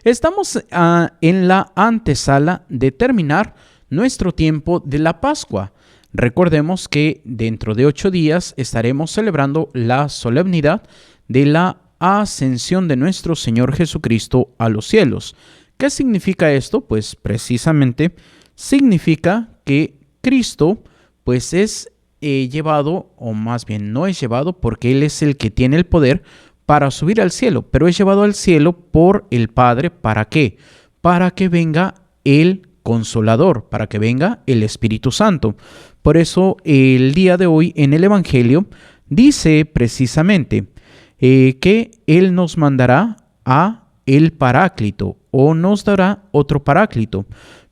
Estamos en la antesala de terminar nuestro tiempo de la Pascua. Recordemos que dentro de 8 días estaremos celebrando la solemnidad de la ascensión de nuestro Señor Jesucristo a los cielos. ¿Qué significa esto? Pues precisamente significa que Cristo pues es llevado, o más bien no es llevado, porque Él es el que tiene el poder para subir al cielo, pero es llevado al cielo por el Padre. ¿Para qué? Para que venga el Consolador, para que venga el Espíritu Santo. Por eso el día de hoy en el Evangelio dice precisamente que Él nos mandará a el Paráclito, o nos dará otro Paráclito.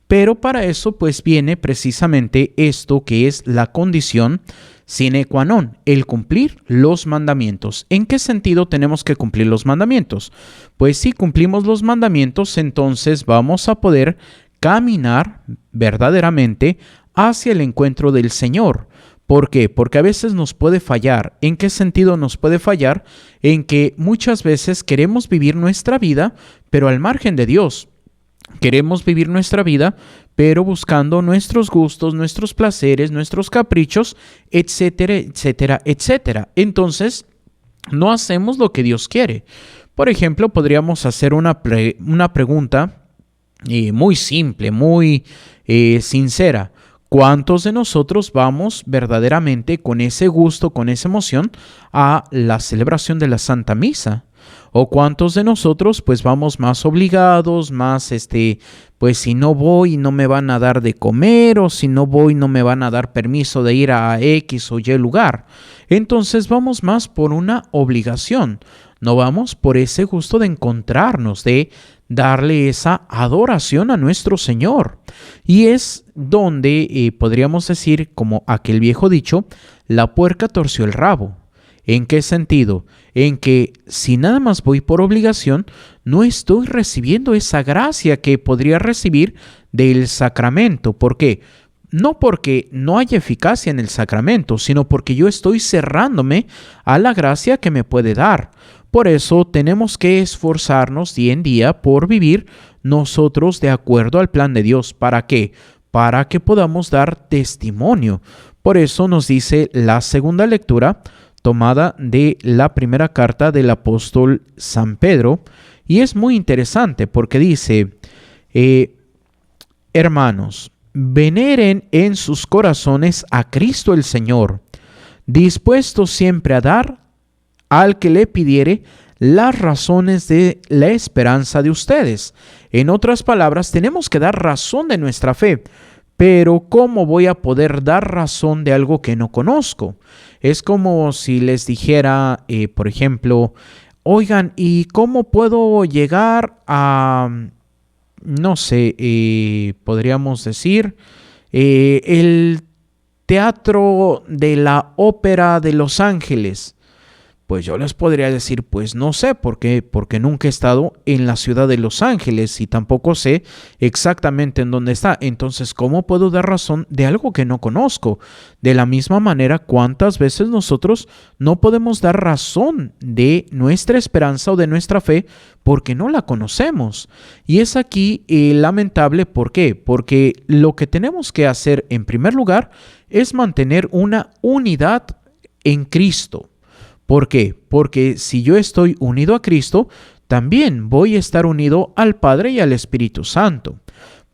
Pero para eso pues viene precisamente esto que es la condición sine qua non, el cumplir los mandamientos. ¿En qué sentido tenemos que cumplir los mandamientos? Pues si cumplimos los mandamientos, entonces vamos a poder caminar verdaderamente hacia el encuentro del Señor. ¿Por qué? Porque a veces nos puede fallar. ¿En qué sentido nos puede fallar? En que muchas veces queremos vivir nuestra vida, pero al margen de Dios. Queremos vivir nuestra vida, pero buscando nuestros gustos, nuestros placeres, nuestros caprichos, etcétera, etcétera, etcétera. Entonces, no hacemos lo que Dios quiere. Por ejemplo, podríamos hacer una pregunta muy simple, muy sincera. ¿Cuántos de nosotros vamos verdaderamente con ese gusto, con esa emoción a la celebración de la Santa Misa? ¿O cuántos de nosotros pues vamos más obligados, más pues si no voy no me van a dar de comer, o si no voy no me van a dar permiso de ir a X o Y lugar? Entonces vamos más por una obligación, no vamos por ese gusto de encontrarnos, de darle esa adoración a nuestro Señor. Y es donde podríamos decir, como aquel viejo dicho, la puerca torció el rabo. ¿En qué sentido? En que si nada más voy por obligación, no estoy recibiendo esa gracia que podría recibir del sacramento. ¿Por qué? No porque no haya eficacia en el sacramento, sino porque yo estoy cerrándome a la gracia que me puede dar. Por eso tenemos que esforzarnos día en día por vivir nosotros de acuerdo al plan de Dios. ¿Para qué? Para que podamos dar testimonio. Por eso nos dice la segunda lectura, tomada de la primera carta del apóstol San Pedro, y es muy interesante porque dice, hermanos, veneren en sus corazones a Cristo el Señor, dispuestos siempre a dar al que le pidiere las razones de la esperanza de ustedes. En otras palabras, tenemos que dar razón de nuestra fe. Pero ¿cómo voy a poder dar razón de algo que no conozco? Es como si les dijera, por ejemplo, oigan, ¿y cómo puedo llegar a, no sé, podríamos decir, el Teatro de la Ópera de Los Ángeles? Pues yo les podría decir, pues no sé, ¿por qué? Porque nunca he estado en la ciudad de Los Ángeles y tampoco sé exactamente en dónde está. Entonces, ¿cómo puedo dar razón de algo que no conozco? De la misma manera, ¿cuántas veces nosotros no podemos dar razón de nuestra esperanza o de nuestra fe porque no la conocemos? Y es aquí lamentable, ¿por qué? Porque lo que tenemos que hacer en primer lugar es mantener una unidad en Cristo. ¿Por qué? Porque si yo estoy unido a Cristo, también voy a estar unido al Padre y al Espíritu Santo.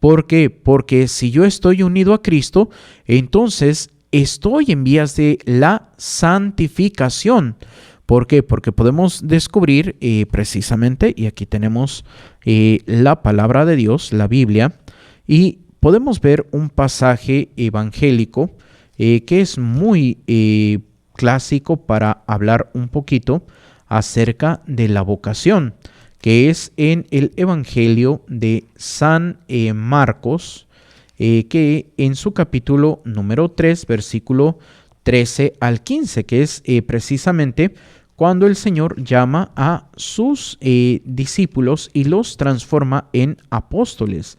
¿Por qué? Porque si yo estoy unido a Cristo, entonces estoy en vías de la santificación. ¿Por qué? Porque podemos descubrir precisamente, y aquí tenemos la palabra de Dios, la Biblia, y podemos ver un pasaje evangélico que es muy clásico para hablar un poquito acerca de la vocación, que es en el Evangelio de San Marcos, que en su capítulo número 3, versículo 13 al 15, que es precisamente cuando el Señor llama a sus discípulos y los transforma en apóstoles.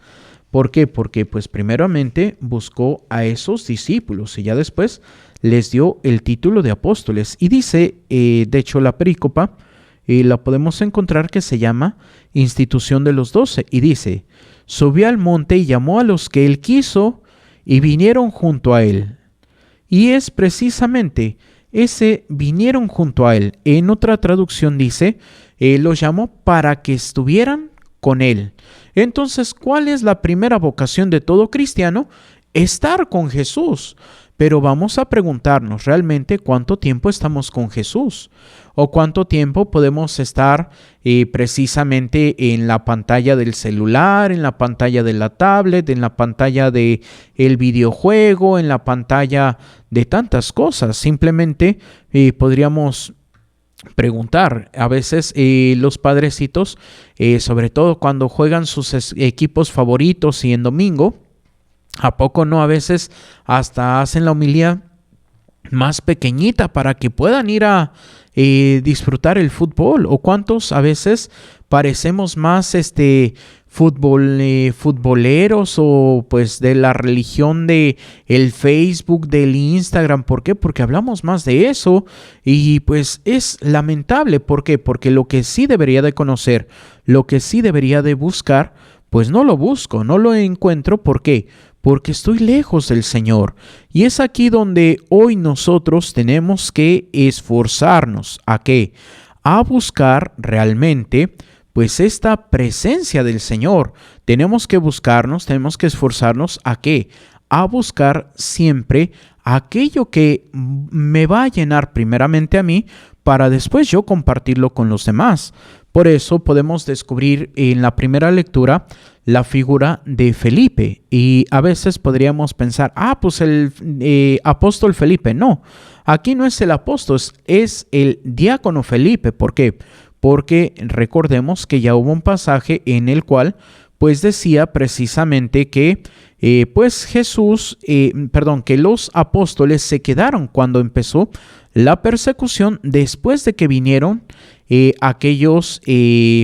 ¿Por qué? Porque pues primeramente buscó a esos discípulos y ya después les dio el título de apóstoles. Y dice, de hecho la perícopa y la podemos encontrar, que se llama Institución de los 12, y dice: subió al monte y llamó a los que él quiso y vinieron junto a él. Y es precisamente ese vinieron junto a él. En otra traducción dice, los llamó para que estuvieran con él. Entonces, ¿cuál es la primera vocación de todo cristiano? Estar con Jesús. Pero vamos a preguntarnos realmente cuánto tiempo estamos con Jesús, o cuánto tiempo podemos estar precisamente en la pantalla del celular, en la pantalla de la tablet, en la pantalla del videojuego, en la pantalla de tantas cosas. Simplemente podríamos preguntar. A veces los padrecitos, sobre todo cuando juegan sus equipos favoritos y en domingo, ¿a poco no? A veces hasta hacen la homilía más pequeñita para que puedan ir a disfrutar el fútbol. ¿O cuántos a veces parecemos más futboleros, o pues de la religión de el Facebook, del Instagram? ¿Por qué? Porque hablamos más de eso, y pues es lamentable. ¿Por qué? Porque lo que sí debería de conocer, lo que sí debería de buscar, pues no lo busco, no lo encuentro. ¿Por qué? Porque estoy lejos del Señor. Y es aquí donde hoy nosotros tenemos que esforzarnos. ¿A qué? A buscar realmente pues esta presencia del Señor. Tenemos que buscarnos, tenemos que esforzarnos. ¿A qué? A buscar siempre aquello que me va a llenar primeramente a mí, para después yo compartirlo con los demás. Por eso podemos descubrir en la primera lectura la figura de Felipe, y a veces podríamos pensar, pues el apóstol Felipe. No, aquí no es el apóstol, es el diácono Felipe. ¿Por qué? Porque recordemos que ya hubo un pasaje en el cual pues decía precisamente que que los apóstoles se quedaron cuando empezó la persecución, después de que vinieron aquellos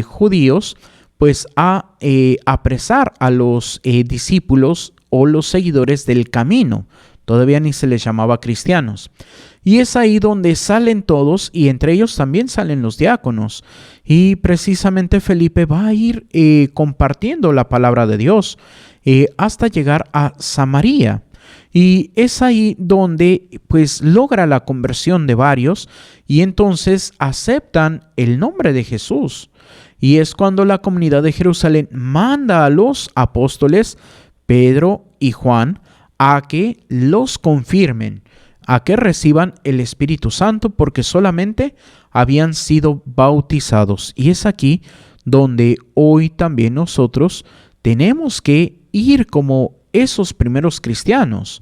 judíos pues a apresar a los discípulos o los seguidores del camino. Todavía ni se les llamaba cristianos. Y es ahí donde salen todos, y entre ellos también salen los diáconos. Y precisamente Felipe va a ir compartiendo la palabra de Dios hasta llegar a Samaria. Y es ahí donde pues logra la conversión de varios, y entonces aceptan el nombre de Jesús. Y es cuando la comunidad de Jerusalén manda a los apóstoles Pedro y Juan a que los confirmen, a que reciban el Espíritu Santo, porque solamente habían sido bautizados. Y es aquí donde hoy también nosotros tenemos que ir como esos primeros cristianos,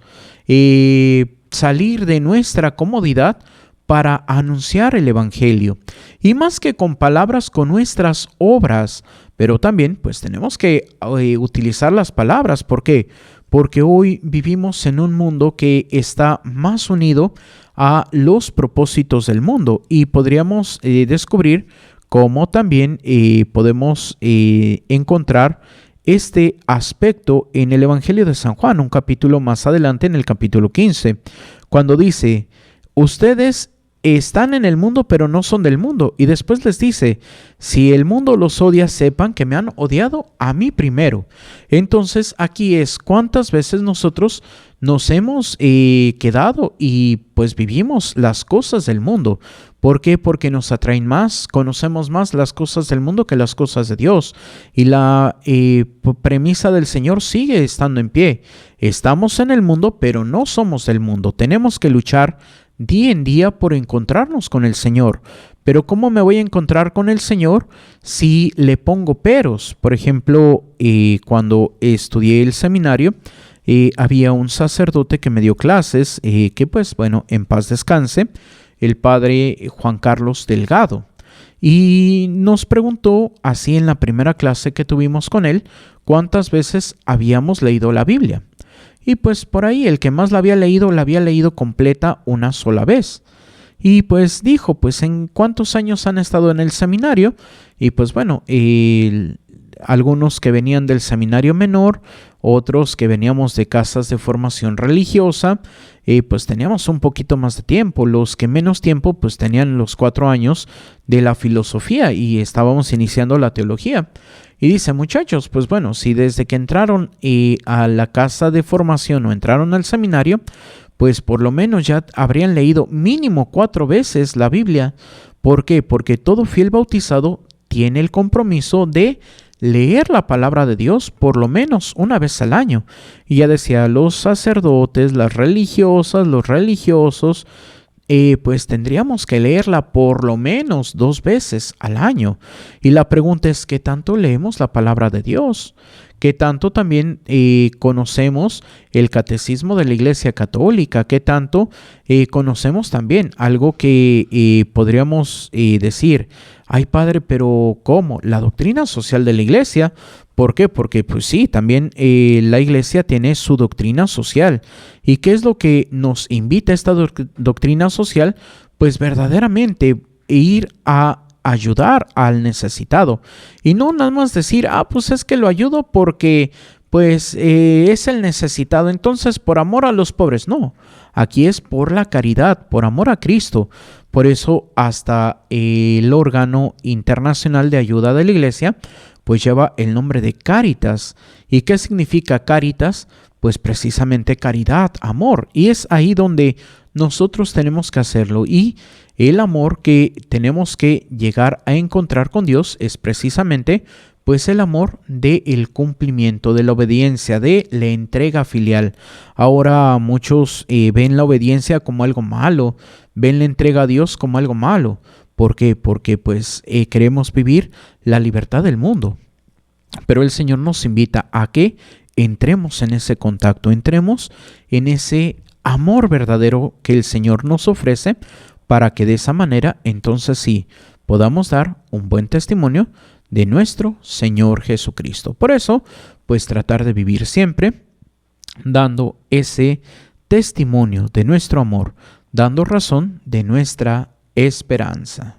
salir de nuestra comodidad para anunciar el Evangelio, y más que con palabras, con nuestras obras. Pero también pues tenemos que utilizar las palabras. ¿Por qué? Porque hoy vivimos en un mundo que está más unido a los propósitos del mundo, y podríamos descubrir cómo también podemos encontrar este aspecto en el Evangelio de San Juan, un capítulo más adelante, en el capítulo 15, cuando dice: ustedes están en el mundo, pero no son del mundo. Y después les dice: si el mundo los odia, sepan que me han odiado a mí primero. Entonces aquí es cuántas veces nosotros nos hemos quedado y pues vivimos las cosas del mundo. ¿Por qué? Porque nos atraen más, conocemos más las cosas del mundo que las cosas de Dios. Y la premisa del Señor sigue estando en pie. Estamos en el mundo, pero no somos del mundo. Tenemos que luchar día en día por encontrarnos con el Señor. Pero ¿cómo me voy a encontrar con el Señor si le pongo peros? Por ejemplo, cuando estudié el seminario, había un sacerdote que me dio clases, que pues bueno, en paz descanse, el padre Juan Carlos Delgado. Y nos preguntó así en la primera clase que tuvimos con él, cuántas veces habíamos leído la Biblia. Y pues por ahí el que más la había leído completa una sola vez. Y pues dijo, pues ¿en cuántos años han estado en el seminario? Y pues bueno, algunos que venían del seminario menor, otros que veníamos de casas de formación religiosa, pues teníamos un poquito más de tiempo. Los que menos tiempo, pues tenían los 4 años de la filosofía y estábamos iniciando la teología. Y dice, muchachos, pues bueno, si desde que entraron a la casa de formación o entraron al seminario, pues por lo menos ya habrían leído mínimo 4 veces la Biblia. ¿Por qué? Porque todo fiel bautizado tiene el compromiso de leer la palabra de Dios por lo menos una vez al año. Y ya decía, los sacerdotes, las religiosas, los religiosos, pues tendríamos que leerla por lo menos 2 veces al año. Y la pregunta es, ¿qué tanto leemos la palabra de Dios? ¿Qué tanto también conocemos el catecismo de la Iglesia Católica? ¿Qué tanto conocemos también algo que podríamos decir, ay padre, pero ¿cómo? La doctrina social de la Iglesia. ¿Por qué? Porque pues sí, también la Iglesia tiene su doctrina social. ¿Y qué es lo que nos invita a esta doctrina social? Pues verdaderamente ir a ayudar al necesitado y no nada más decir, pues es que lo ayudo porque pues es el necesitado, entonces por amor a los pobres. No, aquí es por la caridad, por amor a Cristo. Por eso hasta el órgano internacional de ayuda de la Iglesia pues lleva el nombre de Cáritas. ¿Y qué significa Cáritas? Pues precisamente caridad, amor, y es ahí donde nosotros tenemos que hacerlo. Y el amor que tenemos que llegar a encontrar con Dios es precisamente pues el amor del cumplimiento, de la obediencia, de la entrega filial. Ahora muchos ven la obediencia como algo malo, ven la entrega a Dios como algo malo. ¿Por qué? Porque pues queremos vivir la libertad del mundo. Pero el Señor nos invita a que entremos en ese contacto, entremos en ese amor verdadero que el Señor nos ofrece, para que de esa manera entonces sí podamos dar un buen testimonio de nuestro Señor Jesucristo. Por eso, pues tratar de vivir siempre dando ese testimonio de nuestro amor, dando razón de nuestra esperanza.